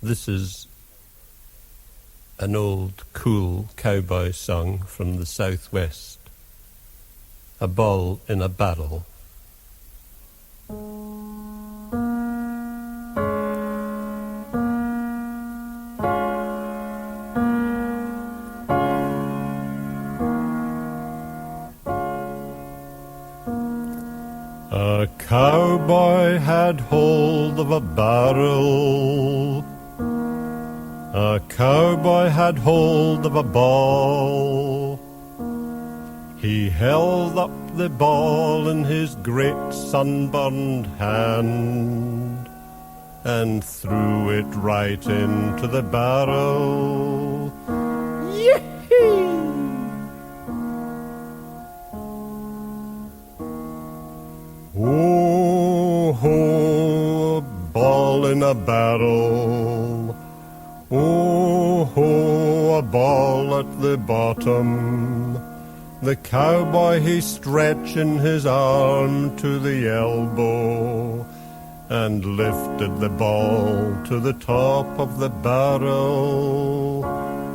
This is an old, cool cowboy song from the southwest. A ball in a barrel. A cowboy had hold of a barrel. A cowboy had hold of a ball. He held up the ball in his great sunburned hand and threw it right into the barrel. Yee-hee! Oh, ho, a ball in a barrel. Oh, ho, a ball at the bottom. The cowboy he stretching his arm to the elbow and lifted the ball to the top of the barrel.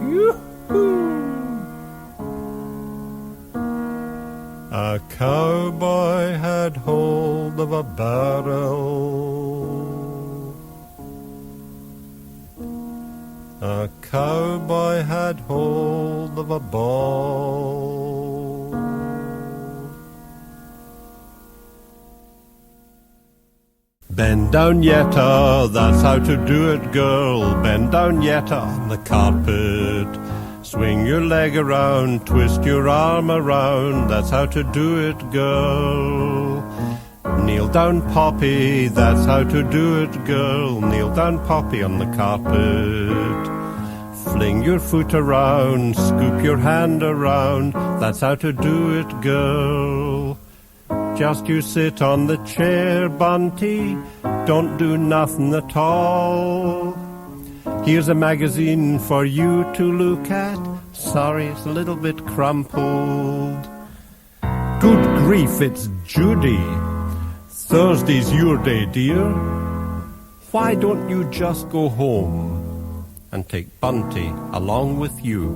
Yoo-hoo! A cowboy had hold of a barrel. A cowboy had hold of a ball. Bend down, Yetta, that's how to do it, girl. Bend down, Yetta, on the carpet. Swing your leg around, twist your arm around, that's how to do it, girl. Kneel down, Poppy, that's how to do it, girl. Kneel down, Poppy, on the carpet. Fling your foot around, scoop your hand around, that's how to do it, girl. Just you sit on the chair, Bunty, don't do nothing at all. Here's a magazine for you to look at. Sorry, it's a little bit crumpled. Good grief, it's Judy. Thursday's your day, dear. Why don't you just go home and take Bunty along with you?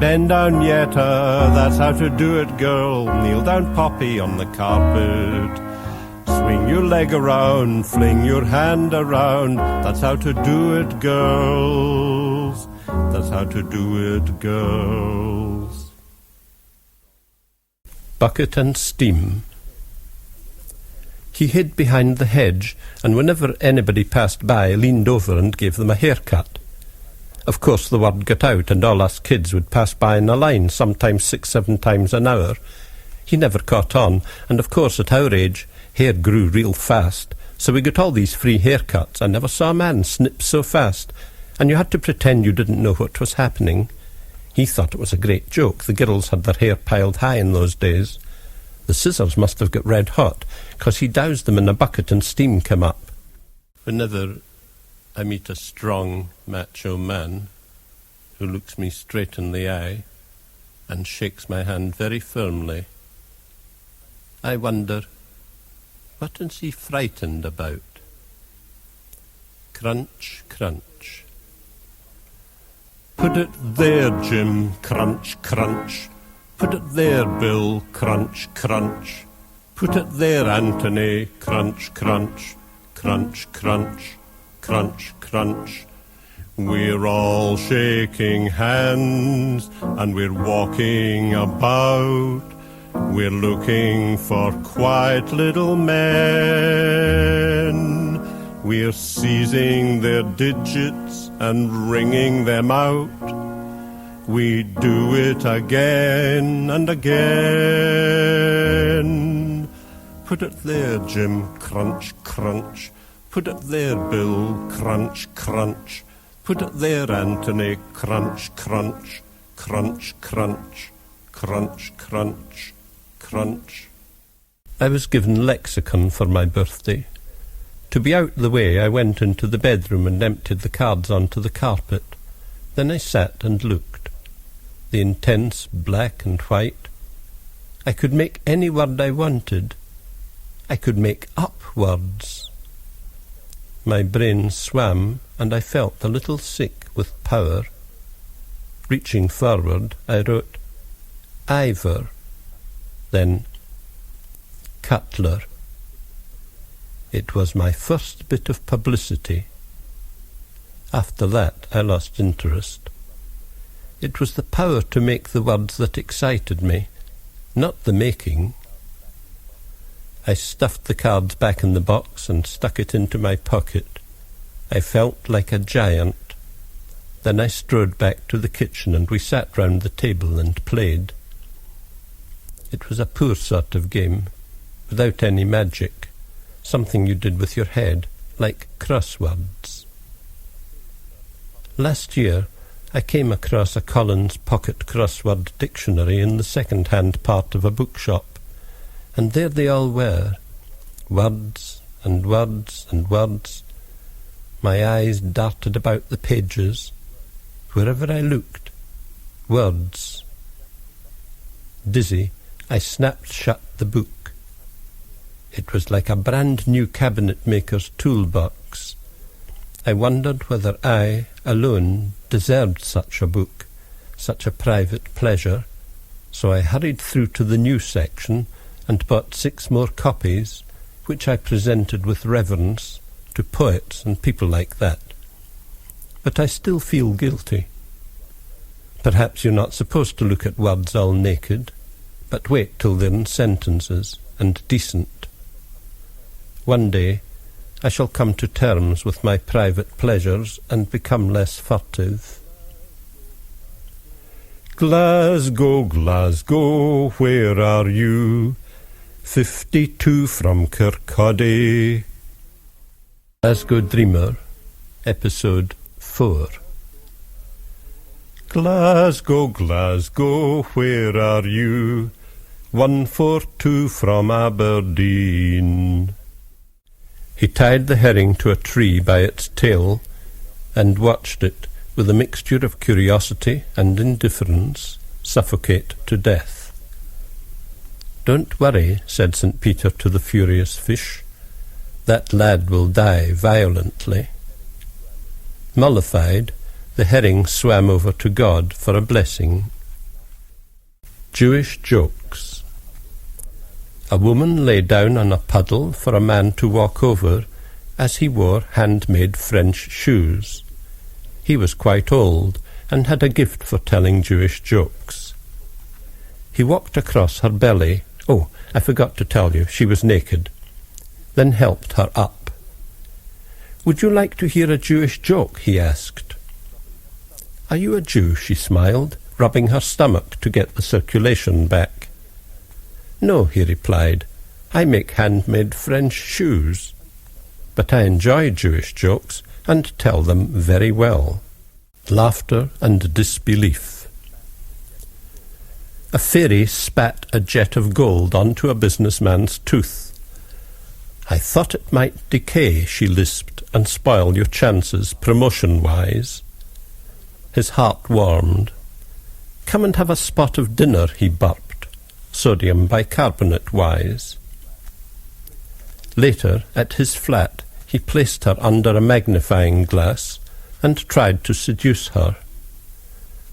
Bend down, Yetta, that's how to do it, girl. Kneel down, Poppy, on the carpet. Swing your leg around, fling your hand around, that's how to do it, girls. That's how to do it, girls. Bucket and Steam. He hid behind the hedge, and whenever anybody passed by, leaned over and gave them a haircut. Of course the word got out, and all us kids would pass by in a line, sometimes 6-7 times an hour. He never caught on, and of course at our age, hair grew real fast, so we got all these free haircuts. I never saw a man snip so fast, and you had to pretend you didn't know what was happening. He thought it was a great joke. The girls had their hair piled high in those days. The scissors must have got red hot, 'cause he doused them in a bucket and steam came up. Whenever I meet a strong, macho man who looks me straight in the eye and shakes my hand very firmly, I wonder, what is he frightened about? Crunch, crunch. Put it there, Jim, crunch, crunch. Put it there, Bill, crunch, crunch. Put it there, Anthony, crunch, crunch. Crunch, crunch, crunch, crunch. We're all shaking hands and we're walking about. We're looking for quiet little men. We're seizing their digits and wringing them out. We do it again and again. Put it there, Jim, crunch, crunch. Put it there, Bill, crunch, crunch. Put it there, Anthony, crunch, crunch. Crunch, crunch, crunch, crunch, crunch. I was given lexicon for my birthday. To be out the way, I went into the bedroom and emptied the cards onto the carpet. Then I sat and looked. The intense black and white. I could make any word I wanted. I could make up words. My brain swam, and I felt a little sick with power. Reaching forward, I wrote IVOR, then Cutler. It was my first bit of publicity. After that, I lost interest. It was the power to make the words that excited me, not the making. I stuffed the cards back in the box and stuck it into my pocket. I felt like a giant. Then I strode back to the kitchen and we sat round the table and played. It was a poor sort of game, without any magic, something you did with your head, like crosswords. Last year I came across a Collins pocket crossword dictionary in the second-hand part of a bookshop, and there they all were, words and words and words. My eyes darted about the pages. Wherever I looked, words. Dizzy, I snapped shut the book. It was like a brand-new cabinet-maker's toolbox. I wondered whether I, alone, deserved such a book, such a private pleasure, so I hurried through to the new section and bought 6 more copies, which I presented with reverence to poets and people like that. But I still feel guilty. Perhaps you're not supposed to look at words all naked, but wait till they're in sentences and decent. One day I shall come to terms with my private pleasures and become less furtive. Glasgow, Glasgow, where are you? 52 from Kirkcaldy. Glasgow Dreamer, Episode 4. Glasgow, Glasgow, where are you? 142 from Aberdeen. He tied the herring to a tree by its tail and watched it, with a mixture of curiosity and indifference, suffocate to death. "Don't worry," said St. Peter to the furious fish. "That lad will die violently." Mollified, the herring swam over to God for a blessing. Jewish jokes. A woman lay down on a puddle for a man to walk over, as he wore handmade French shoes. He was quite old and had a gift for telling Jewish jokes. He walked across her belly. Oh, I forgot to tell you, she was naked. Then helped her up. "Would you like to hear a Jewish joke?" he asked. "Are you a Jew?" she smiled, rubbing her stomach to get the circulation back. "No," he replied, "I make handmade French shoes. But I enjoy Jewish jokes and tell them very well." Laughter and disbelief. A fairy spat a jet of gold onto a businessman's tooth. "I thought it might decay," she lisped, "and spoil your chances promotion-wise." His heart warmed. "Come and have a spot of dinner," he burped, sodium bicarbonate-wise. Later, at his flat, he placed her under a magnifying glass and tried to seduce her.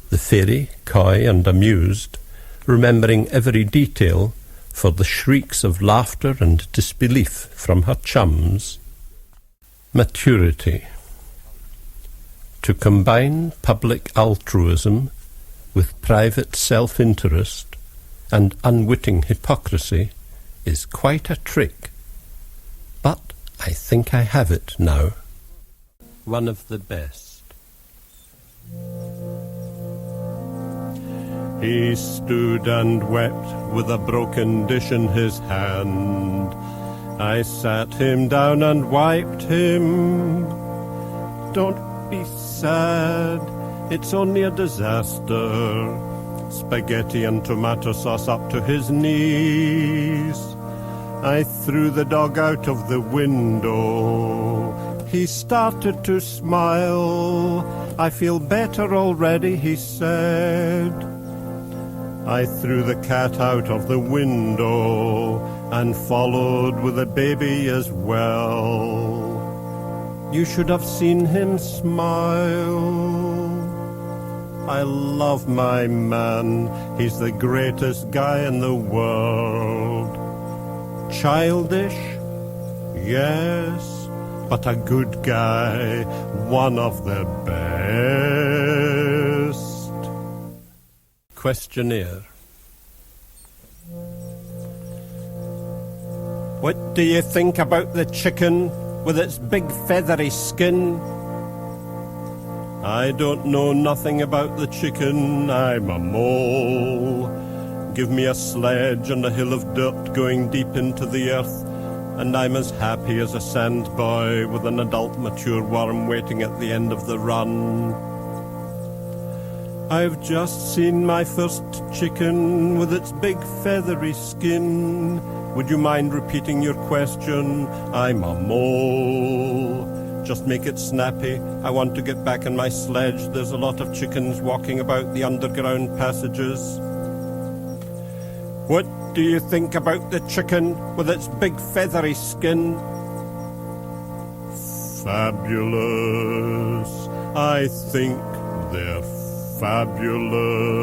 The fairy, coy and amused, remembering every detail for the shrieks of laughter and disbelief from her chums. Maturity. To combine public altruism with private self-interest and unwitting hypocrisy is quite a trick. But I think I have it now. One of the best. He stood and wept with a broken dish in his hand. I sat him down and wiped him. "Don't be sad, it's only a disaster." Spaghetti and tomato sauce up to his knees. I threw the dog out of the window. He started to smile. "I feel better already," he said. I threw the cat out of the window and followed with the baby as well. You should have seen him smile. I love my man, he's the greatest guy in the world. Childish? Yes, but a good guy, one of the best. Questionnaire. What do you think about the chicken with its big feathery skin? I don't know nothing about the chicken, I'm a mole. Give me a sledge and a hill of dirt going deep into the earth, and I'm as happy as a sandboy with an adult mature worm waiting at the end of the run. I've just seen my first chicken with its big feathery skin. Would you mind repeating your question? I'm a mole. Just make it snappy. I want to get back on my sledge. There's a lot of chickens walking about the underground passages. What do you think about the chicken with its big feathery skin? Fabulous. I think they're fabulous.